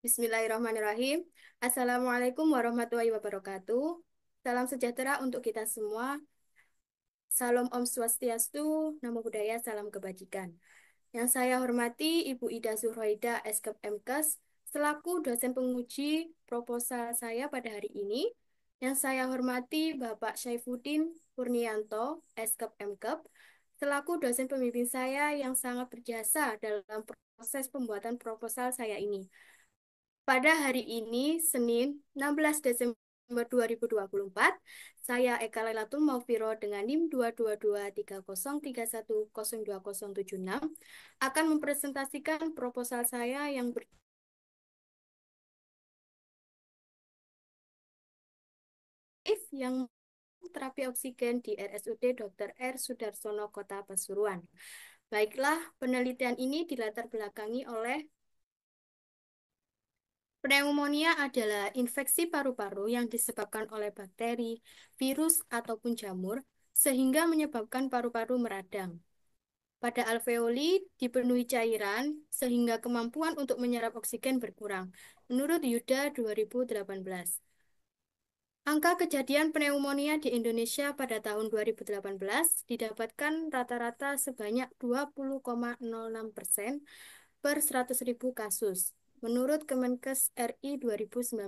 Bismillahirrahmanirrahim. Assalamualaikum warahmatullahi wabarakatuh. Salam sejahtera untuk kita semua. Salam Om Swastiastu, Namo Buddhaya, salam kebajikan. Yang saya hormati Ibu Ida Zurhoida, Eskep MKes, selaku dosen penguji proposal saya pada hari ini. Yang saya hormati Bapak Syaifuddin Purnianto, Eskep MKep, selaku dosen pembimbing saya yang sangat berjasa dalam proses pembuatan proposal saya ini. Pada hari ini, Senin 16 Desember 2024, saya Eka Lailatul Maufiro dengan NIM 222303031020076 akan mempresentasikan proposal saya yang yang terapi oksigen di RSUD Dr. R. Sudarsono, Kota Pasuruan. Baiklah, penelitian ini dilatar belakangi oleh pneumonia adalah infeksi paru-paru yang disebabkan oleh bakteri, virus, ataupun jamur, sehingga menyebabkan paru-paru meradang. Pada alveoli dipenuhi cairan, sehingga kemampuan untuk menyerap oksigen berkurang, menurut Yuda 2018. Angka kejadian pneumonia di Indonesia pada tahun 2018 didapatkan rata-rata sebanyak 20,06% per 100.000 kasus, menurut Kemenkes RI 2019.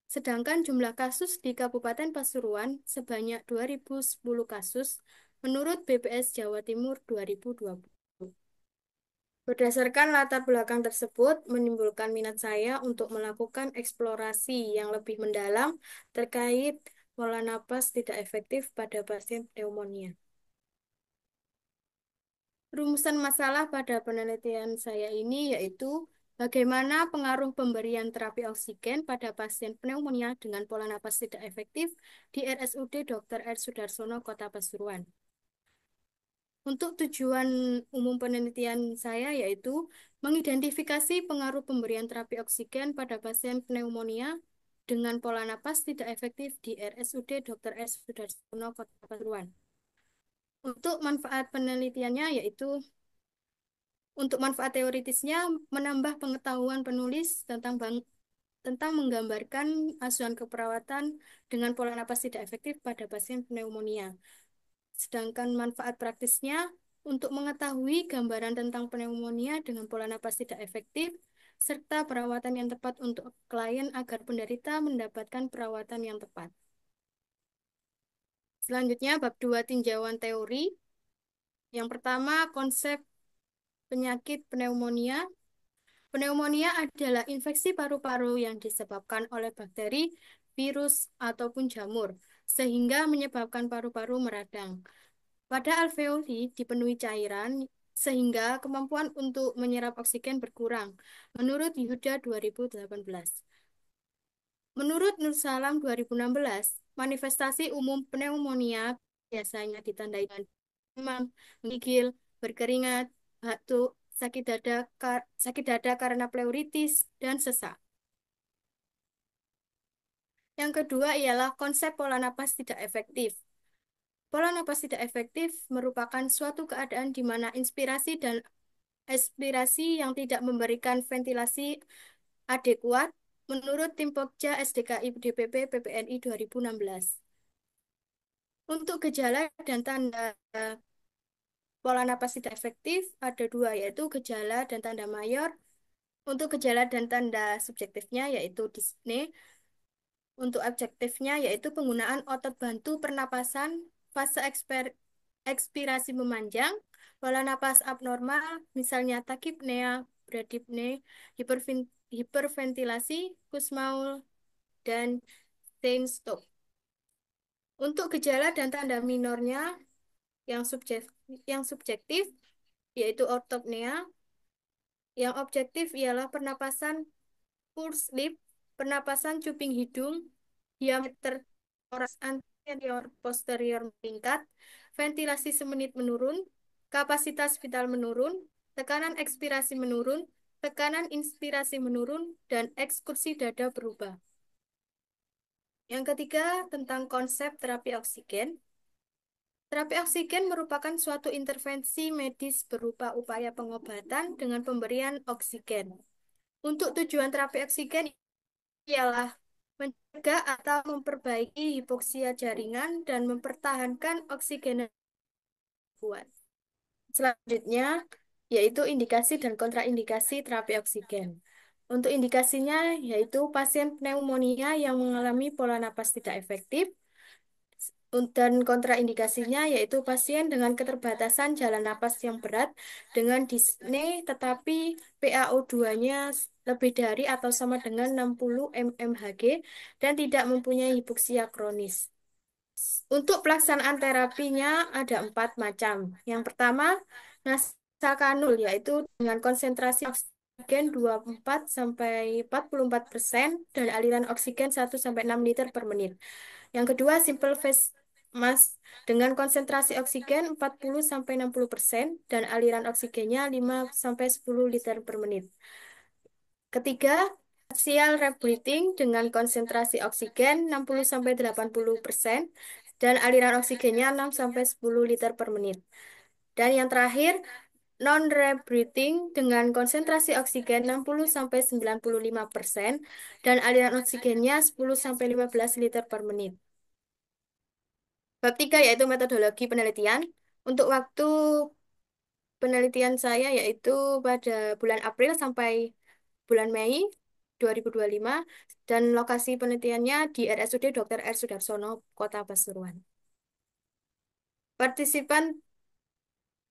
Sedangkan jumlah kasus di Kabupaten Pasuruan sebanyak 2.010 kasus, menurut BPS Jawa Timur 2020. Berdasarkan latar belakang tersebut, menimbulkan minat saya untuk melakukan eksplorasi yang lebih mendalam terkait pola napas tidak efektif pada pasien pneumonia. Rumusan masalah pada penelitian saya ini yaitu bagaimana pengaruh pemberian terapi oksigen pada pasien pneumonia dengan pola napas tidak efektif di RSUD Dr. R. Sudarsono, Kota Pasuruan. Untuk tujuan umum penelitian saya yaitu mengidentifikasi pengaruh pemberian terapi oksigen pada pasien pneumonia dengan pola napas tidak efektif di RSUD Dr. R. Sudarsono, Kota Pasuruan. Untuk manfaat penelitiannya yaitu untuk manfaat teoritisnya menambah pengetahuan penulis tentang menggambarkan asuhan keperawatan dengan pola napas tidak efektif pada pasien pneumonia. Sedangkan manfaat praktisnya untuk mengetahui gambaran tentang pneumonia dengan pola napas tidak efektif, serta perawatan yang tepat untuk klien agar penderita mendapatkan perawatan yang tepat. Selanjutnya, bab 2 tinjauan teori. Yang pertama, konsep penyakit pneumonia. Pneumonia adalah infeksi paru-paru yang disebabkan oleh bakteri, virus, ataupun jamur, sehingga menyebabkan paru-paru meradang. Pada alveoli dipenuhi cairan, sehingga kemampuan untuk menyerap oksigen berkurang, menurut Yuda 2018. Menurut Nur Salam 2016, manifestasi umum pneumonia biasanya ditandai dengan demam, menggigil, berkeringat, batuk, sakit dada karena pleuritis, dan sesak. Yang kedua ialah konsep pola napas tidak efektif. Pola napas tidak efektif merupakan suatu keadaan di mana inspirasi dan ekspirasi yang tidak memberikan ventilasi adekuat menurut tim Pokja SDKI DPP PPNI 2016. Untuk gejala dan tanda pola napas tidak efektif ada dua, yaitu gejala dan tanda mayor. Untuk gejala dan tanda subjektifnya yaitu dyspnea. Untuk objektifnya yaitu penggunaan otot bantu pernapasan, fase ekspirasi memanjang, pola napas abnormal, misalnya tachypnea, bradypnea, hiperventilasi, Kussmaul, dan Steinstock. Untuk gejala dan tanda minornya yang subjektif yaitu ortopnea, yang objektif ialah pernapasan pulse lip, pernapasan cuping hidung, diameter thorax anterior posterior meningkat, ventilasi semenit menurun, kapasitas vital menurun, tekanan ekspirasi menurun, tekanan inspirasi menurun, dan ekskursi dada berubah. Yang ketiga, tentang konsep terapi oksigen. Terapi oksigen merupakan suatu intervensi medis berupa upaya pengobatan dengan pemberian oksigen. Untuk tujuan terapi oksigen ialah mencegah atau memperbaiki hipoksia jaringan dan mempertahankan oksigenasi kuat. Selanjutnya, yaitu indikasi dan kontraindikasi terapi oksigen. Untuk indikasinya, yaitu pasien pneumonia yang mengalami pola napas tidak efektif, dan kontraindikasinya yaitu pasien dengan keterbatasan jalan napas yang berat dengan dyspnea tetapi PaO2-nya lebih dari atau sama dengan 60 mmHg dan tidak mempunyai hipoksia kronis. Untuk pelaksanaan terapinya ada 4 macam. Yang pertama, nasakanul yaitu dengan konsentrasi oksigen 24 sampai 44% dan aliran oksigen 1 sampai 6 liter per menit. Yang kedua, simple phase mask dengan konsentrasi oksigen 40 sampai 60% dan aliran oksigennya 5 sampai 10 liter per menit. Ketiga, partial rebreathing dengan konsentrasi oksigen 60 sampai 80% dan aliran oksigennya 6 sampai 10 liter per menit. Dan yang terakhir, non-rebreathing dengan konsentrasi oksigen 60 sampai 95% dan aliran oksigennya 10 sampai 15 liter per menit. Bab 3 yaitu metodologi penelitian. Untuk waktu penelitian saya yaitu pada bulan April sampai bulan Mei 2025 dan lokasi penelitiannya di RSUD Dr. R. Sudarsono, Kota Pasuruan. Partisipan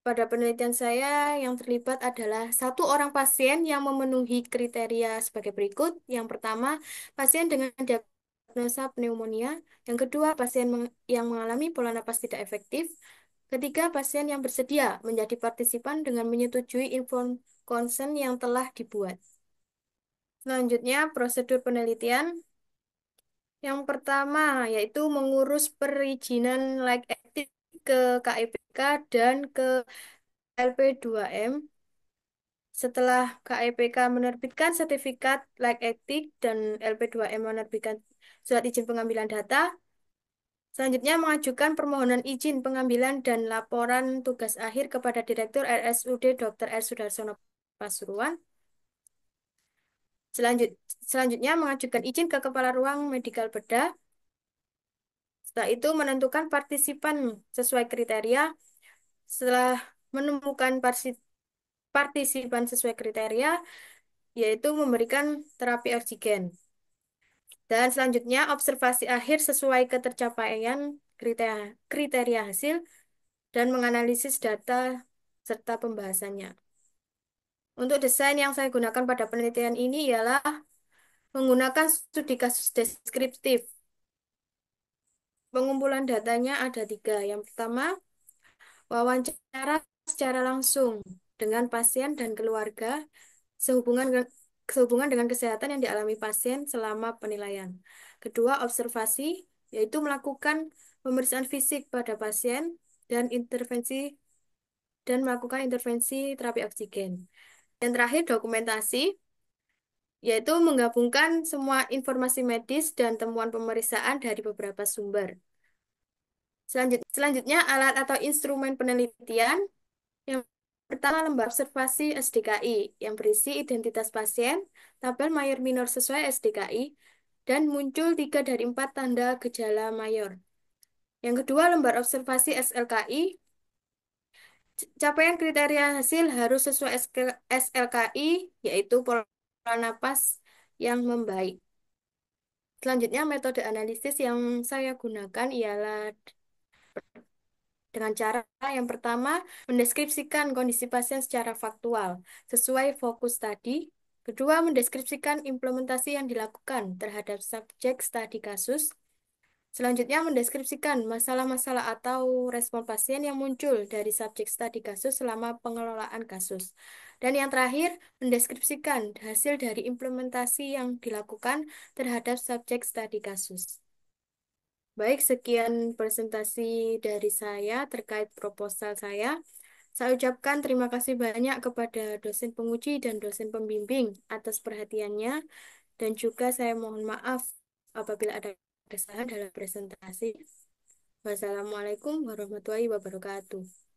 pada penelitian saya yang terlibat adalah 1 orang pasien yang memenuhi kriteria sebagai berikut. Yang pertama, pasien dengan diagnosa pneumonia. Yang kedua, pasien yang mengalami pola napas tidak efektif. Ketiga, pasien yang bersedia menjadi partisipan dengan menyetujui inform consent yang telah dibuat. Selanjutnya, prosedur penelitian. Yang pertama, yaitu mengurus perizinan like etik ke KEPK dan ke LP2M. Setelah KEPK menerbitkan sertifikat like etik dan LP2M menerbitkan surat izin pengambilan data, selanjutnya mengajukan permohonan izin pengambilan dan laporan tugas akhir kepada Direktur RSUD Dr. R. Sudarsono Pasuruan. Selanjut, Selanjutnya mengajukan izin ke Kepala Ruang Medikal Bedah. Setelah itu menentukan partisipan sesuai kriteria. Setelah menemukan partisipan sesuai kriteria, yaitu memberikan terapi oksigen. Dan selanjutnya observasi akhir sesuai ketercapaian kriteria hasil dan menganalisis data serta pembahasannya. Untuk desain yang saya gunakan pada penelitian ini ialah menggunakan studi kasus deskriptif. Pengumpulan datanya ada 3. Yang pertama, wawancara secara langsung dengan pasien dan keluarga sehubungan dengan kesehatan yang dialami pasien selama penilaian. Kedua, observasi, yaitu melakukan pemeriksaan fisik pada pasien dan melakukan intervensi terapi oksigen. Yang terakhir, dokumentasi, yaitu menggabungkan semua informasi medis dan temuan pemeriksaan dari beberapa sumber. Selanjutnya, alat atau instrumen penelitian. Yang pertama, lembar observasi SDKI yang berisi identitas pasien, tabel mayor minor sesuai SDKI, dan muncul 3 dari 4 tanda gejala mayor. Yang kedua, lembar observasi SLKI. Capaian kriteria hasil harus sesuai SLKI, yaitu pola napas yang membaik. Selanjutnya, metode analisis yang saya gunakan ialah dengan cara yang pertama, mendeskripsikan kondisi pasien secara faktual, sesuai fokus tadi. Kedua, mendeskripsikan implementasi yang dilakukan terhadap subjek studi kasus. Selanjutnya, mendeskripsikan masalah-masalah atau respon pasien yang muncul dari subjek studi kasus selama pengelolaan kasus. Dan yang terakhir, mendeskripsikan hasil dari implementasi yang dilakukan terhadap subjek studi kasus. Baik, sekian presentasi dari saya terkait proposal saya. Saya ucapkan terima kasih banyak kepada dosen penguji dan dosen pembimbing atas perhatiannya, dan juga saya mohon maaf apabila ada kesalahan dalam presentasi. Wassalamualaikum warahmatullahi wabarakatuh.